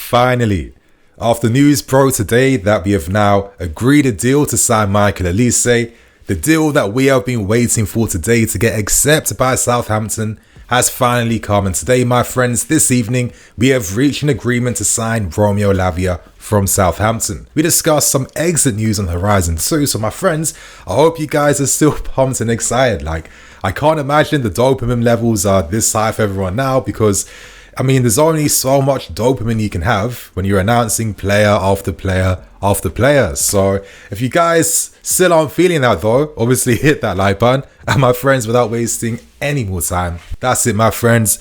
Finally, after news broke today that we have now agreed a deal to sign Michael Olise, the deal that we have been waiting for today to get accepted by Southampton has finally come. And today, my friends, this evening, we have reached an agreement to sign Romeo Lavia from Southampton. We discussed some exit news on the horizon too. So my friends, I hope you guys are still pumped and excited. Like, I can't imagine the dopamine levels are this high for everyone now because I mean, there's only so much dopamine you can have when you're announcing player after player after player. So if you guys still aren't feeling that though, obviously hit that like button. And my friends, without wasting any more time, that's it, my friends.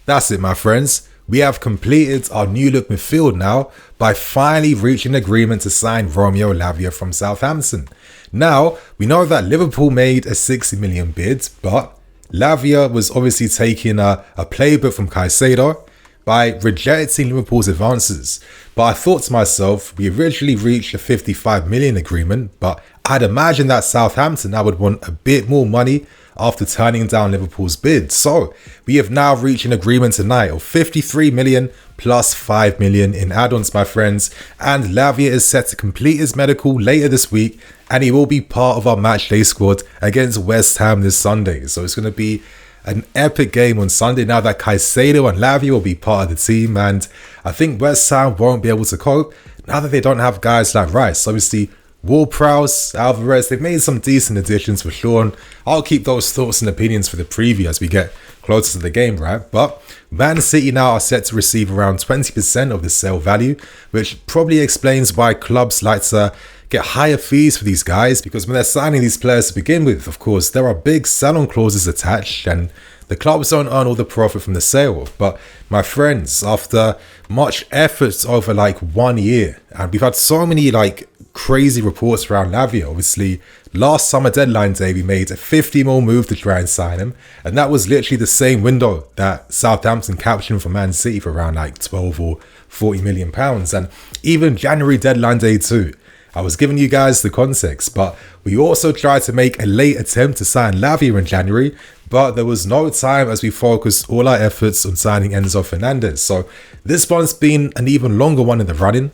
That's it, my friends. We have completed our new look midfield now by finally reaching an agreement to sign Romeo Lavia from Southampton. Now, we know that Liverpool made a 60 million bid, but Lavia was obviously taking a playbook from Casadei by rejecting Liverpool's advances. But I thought to myself, we originally reached a 55 million agreement, but I'd imagine that Southampton now would want a bit more money after turning down Liverpool's bid. So we have now reached an agreement tonight of 53 million plus 5 million in add-ons, my friends. And Lavia is set to complete his medical later this week, and he will be part of our matchday squad against West Ham this Sunday. So it's going to be an epic game on Sunday now that Caicedo and Lavia will be part of the team. And I think West Ham won't be able to cope now that they don't have guys like Rice. Obviously, Ward-Prowse, Alvarez, they've made some decent additions for sure. And I'll keep those thoughts and opinions for the preview as we get closer to the game, right? But Man City now are set to receive around 20% of the sale value, which probably explains why clubs like to get higher fees for these guys, because when they're signing these players to begin with, of course, there are big sell-on clauses attached and the clubs don't earn all the profit from the sale. But my friends, after much effort over like 1 year, and we've had so many like crazy reports around Lavia. Obviously, last summer deadline day, we made a 50 mil move to try and sign him. And that was literally the same window that Southampton captured him for Man City for around like 12 or 40 million pounds. And even January deadline day too. I was giving you guys the context, but we also tried to make a late attempt to sign Lavia in January, but there was no time as we focused all our efforts on signing Enzo Fernandez. So this one's been an even longer one in the running.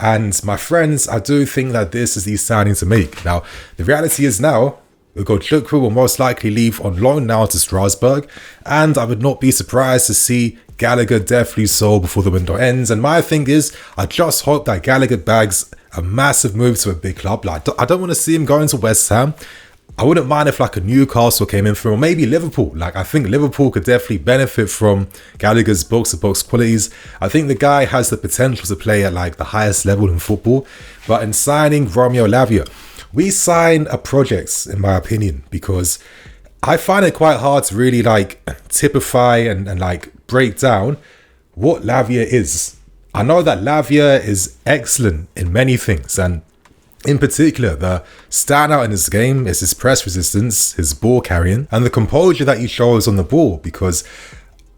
And my friends, I do think that this is the signing to make. Now, the reality is now, Ugo Chukwu will most likely leave on loan now to Strasbourg, and I would not be surprised to see Gallagher definitely sold before the window ends. And my thing is, I just hope that Gallagher bags a massive move to a big club. Like, I don't want to see him going to West Ham. I wouldn't mind if like a Newcastle came in for him, or maybe Liverpool. Like, I think Liverpool could definitely benefit from Gallagher's box-to-box qualities. I think the guy has the potential to play at like the highest level in football. But in signing Romeo Lavia, we sign a project, in my opinion, because I find it quite hard to really like typify and like break down what Lavia is. I know that Lavia is excellent in many things, and in particular, the standout in this game is his press resistance, his ball carrying, and the composure that he shows on the ball, because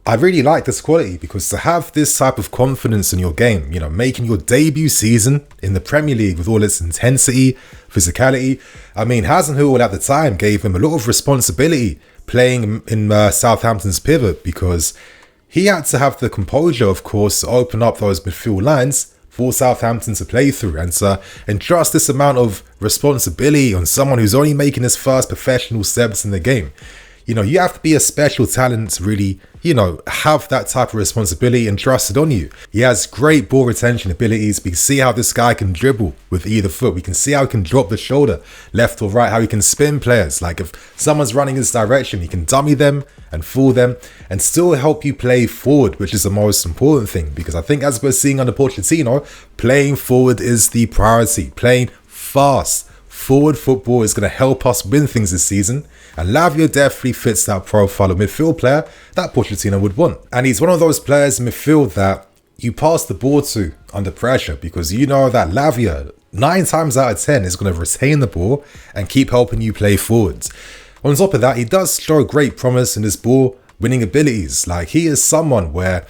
I really like this quality, because to have this type of confidence in your game, you know, making your debut season in the Premier League with all its intensity, physicality, I mean, Hasenhüttl at the time gave him a lot of responsibility playing in Southampton's pivot, because he had to have the composure, of course, to open up those midfield lines for Southampton to play through, and to entrust this amount of responsibility on someone who's only making his first professional steps in the game. You know, you have to be a special talent to really, you know, have that type of responsibility entrusted on you. He has great ball retention abilities. We can see how this guy can dribble with either foot. We can see how he can drop the shoulder left or right, how he can spin players. Like if someone's running his direction, he can dummy them and fool them and still help you play forward, which is the most important thing. Because I think as we're seeing under Pochettino, playing forward is the priority. Playing fast forward football is going to help us win things this season, and Lavia definitely fits that profile of midfield player that Pochettino would want. And he's one of those players in midfield that you pass the ball to under pressure, because you know that Lavia 9 times out of 10 is going to retain the ball and keep helping you play forwards. On top of that, he does show great promise in his ball winning abilities. Like, he is someone where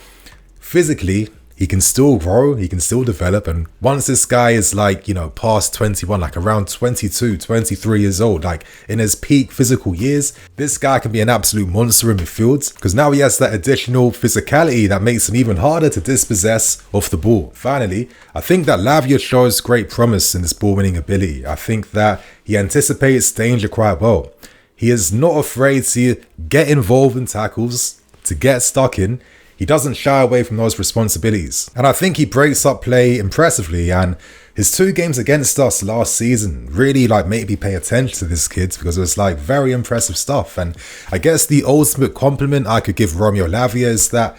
physically he can still grow, he can still develop. And once this guy is like, past 21, like around 22, 23 years old, like in his peak physical years, this guy can be an absolute monster in midfield, because now he has that additional physicality that makes him even harder to dispossess off the ball. Finally, I think that Lavia shows great promise in his ball winning ability. I think that he anticipates danger quite well. He is not afraid to get involved in tackles, to get stuck in. He doesn't shy away from those responsibilities. And I think he breaks up play impressively, and his 2 games against us last season really made me pay attention to this kid, because it was very impressive stuff. And I guess the ultimate compliment I could give Romeo Lavia is that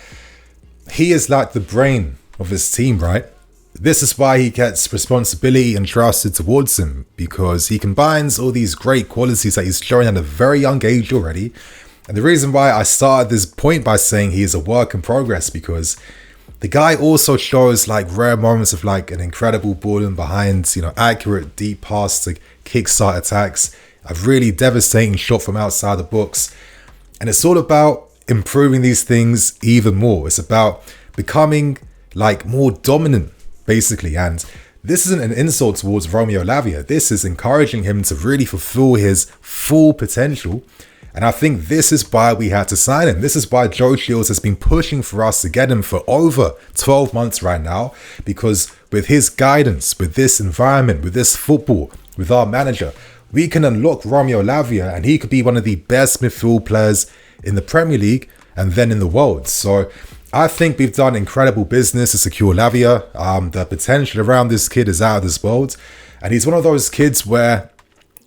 he is like the brain of his team, right? This is why he gets responsibility entrusted towards him, because he combines all these great qualities that he's showing at a very young age already. And the reason why I started this point by saying he is a work in progress, because the guy also shows rare moments of an incredible ball in behind, accurate deep pass to kickstart attacks, a really devastating shot from outside the box. And it's all about improving these things even more. It's about becoming more dominant, basically. And this isn't an insult towards Romeo Lavia. This is encouraging him to really fulfill his full potential. And I think this is why we had to sign him. This is why Joe Shields has been pushing for us to get him for over 12 months right now. Because with his guidance, with this environment, with this football, with our manager, we can unlock Romeo Lavia, and he could be one of the best midfield players in the Premier League and then in the world. So I think we've done incredible business to secure Lavia. The potential around this kid is out of this world. And he's one of those kids where,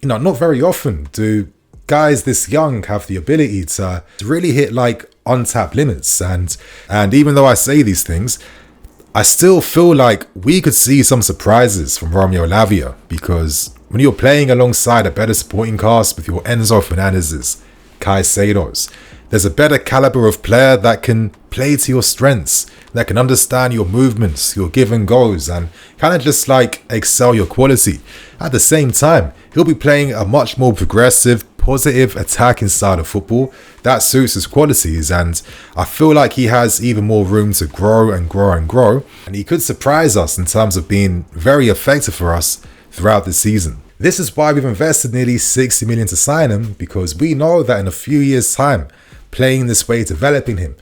not very often do guys this young have the ability to really hit untapped limits. And even though I say these things, I still feel like we could see some surprises from Romeo Lavia, because when you're playing alongside a better supporting cast with your Enzo Fernandez's, Caicedo's, there's a better caliber of player that can play to your strengths, that can understand your movements, your give and goes, and kind of just excel your quality. At the same time, he'll be playing a much more progressive, positive attacking style of football that suits his qualities, and I feel like he has even more room to grow and grow and grow, and he could surprise us in terms of being very effective for us throughout the season. This is why we've invested nearly 60 million to sign him, because we know that in a few years' time, playing this way, developing him,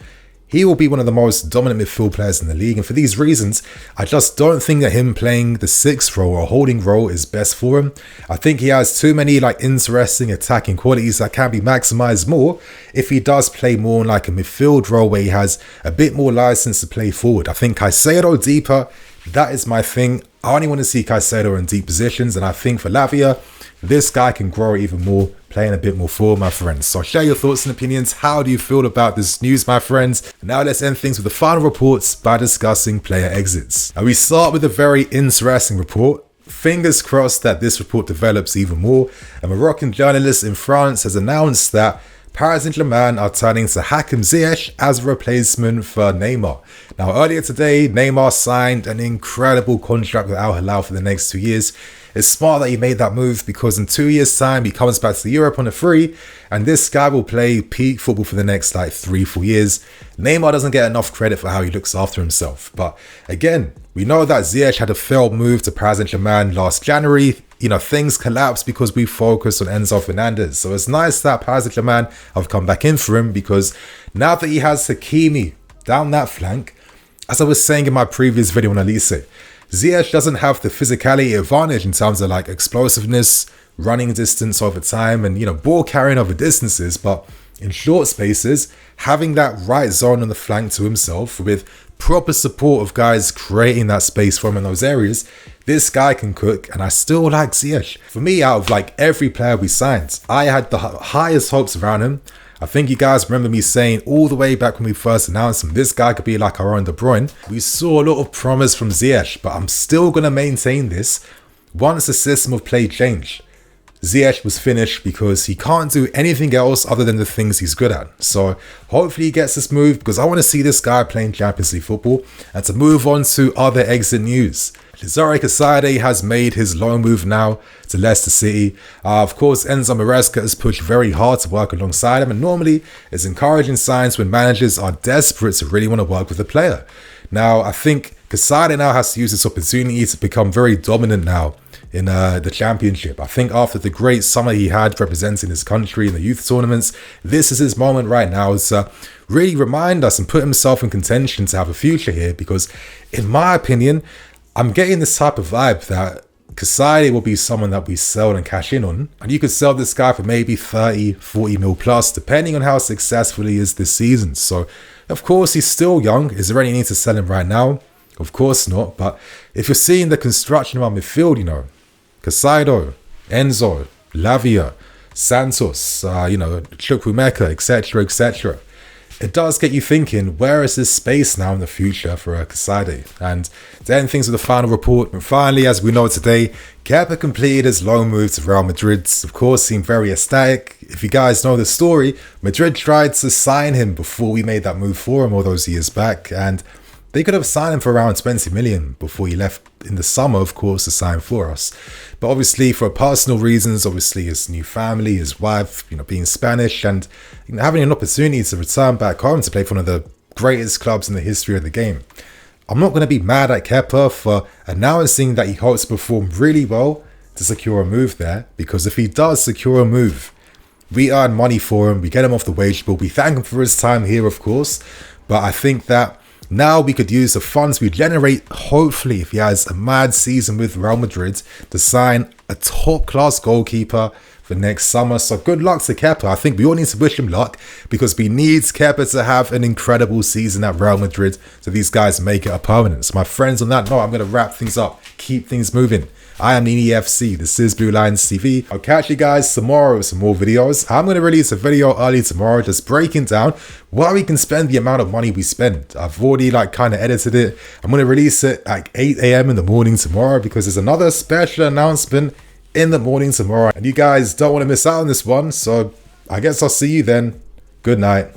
he will be one of the most dominant midfield players in the league. And for these reasons, I just don't think that him playing the 6th role or holding role is best for him. I think he has too many interesting attacking qualities that can be maximized more if he does play more in a midfield role where he has a bit more license to play forward. I think Caicedo deeper, that is my thing. I only want to see Caicedo in deep positions, and I think for Lavia, this guy can grow even more, playing a bit more forward, my friends. So share your thoughts and opinions. How do you feel about this news, my friends? Now let's end things with the final reports by discussing player exits. And we start with a very interesting report. Fingers crossed that this report develops even more. A Moroccan journalist in France has announced that Paris Saint-Germain are turning to Hakim Ziyech as a replacement for Neymar. Now, earlier today, Neymar signed an incredible contract with Al Hilal for the next 2 years. It's smart that he made that move, because in 2 years' time, he comes back to Europe on a free, and this guy will play peak football for the next 3-4 years. Neymar doesn't get enough credit for how he looks after himself. But again, we know that Ziyech had a failed move to Paris Saint-Germain last January. Things collapsed because we focused on Enzo Fernandez. So it's nice that Paris Saint-Germain have come back in for him, because now that he has Hakimi down that flank, as I was saying in my previous video on Elise, Ziyech doesn't have the physicality advantage in terms of explosiveness, running distance over time, and ball carrying over distances, but in short spaces, having that right zone on the flank to himself with proper support of guys creating that space for him in those areas, this guy can cook. And I still like Ziyech. For me, out of every player we signed, I had the highest hopes around him. I think you guys remember me saying all the way back when we first announced him, this guy could be like our own De Bruyne. We saw a lot of promise from Ziyech, but I'm still going to maintain this once the system of play changed. Ziyech was finished because he can't do anything else other than the things he's good at. So hopefully he gets this move, because I want to see this guy playing Champions League football. And to move on to other exit news, Casadei has made his loan move now to Leicester City. Of course, Enzo Maresca has pushed very hard to work alongside him, and normally it's encouraging signs when managers are desperate to really want to work with a player. Now, I think Casadei now has to use this opportunity to become very dominant now in the championship. I think after the great summer he had representing his country in the youth tournaments, this is his moment right now to really remind us and put himself in contention to have a future here, because in my opinion, I'm getting this type of vibe that Casadei will be someone that we sell and cash in on, and you could sell this guy for maybe 30, 40 mil plus, depending on how successful he is this season. So, of course, he's still young. Is there any need to sell him right now? Of course not. But if you're seeing the construction of our midfield, you know, Casadei, Enzo, Lavia, Santos, Chukwuemeka, etc., etc., it does get you thinking, where is this space now in the future for Casadei? And then things with the final report. And finally, as we know today, Kepa completed his loan move to Real Madrid. Of course, seemed very ecstatic. If you guys know the story, Madrid tried to sign him before we made that move for him all those years back. And they could have signed him for around 20 million before he left in the summer, of course, to sign for us. But obviously, for personal reasons, obviously his new family, his wife, being Spanish, and having an opportunity to return back home to play for one of the greatest clubs in the history of the game. I'm not going to be mad at Kepa for announcing that he hopes to perform really well to secure a move there, because if he does secure a move, we earn money for him, we get him off the wage bill, we thank him for his time here, of course. But I think that now we could use the funds we generate, hopefully, if he has a mad season with Real Madrid, to sign a top-class goalkeeper for next summer. So good luck to Kepa. I think we all need to wish him luck, because we need Kepa to have an incredible season at Real Madrid so these guys make it a permanent. So my friends, on that note, I'm going to wrap things up, keep things moving. I am Nini FC. This is BlueLionsTV. I'll catch you guys tomorrow with some more videos. I'm going to release a video early tomorrow just breaking down why we can spend the amount of money we spend. I've already kind of edited it. I'm going to release it at 8 AM in the morning tomorrow, because there's another special announcement in the morning tomorrow. And you guys don't want to miss out on this one. So I guess I'll see you then. Good night.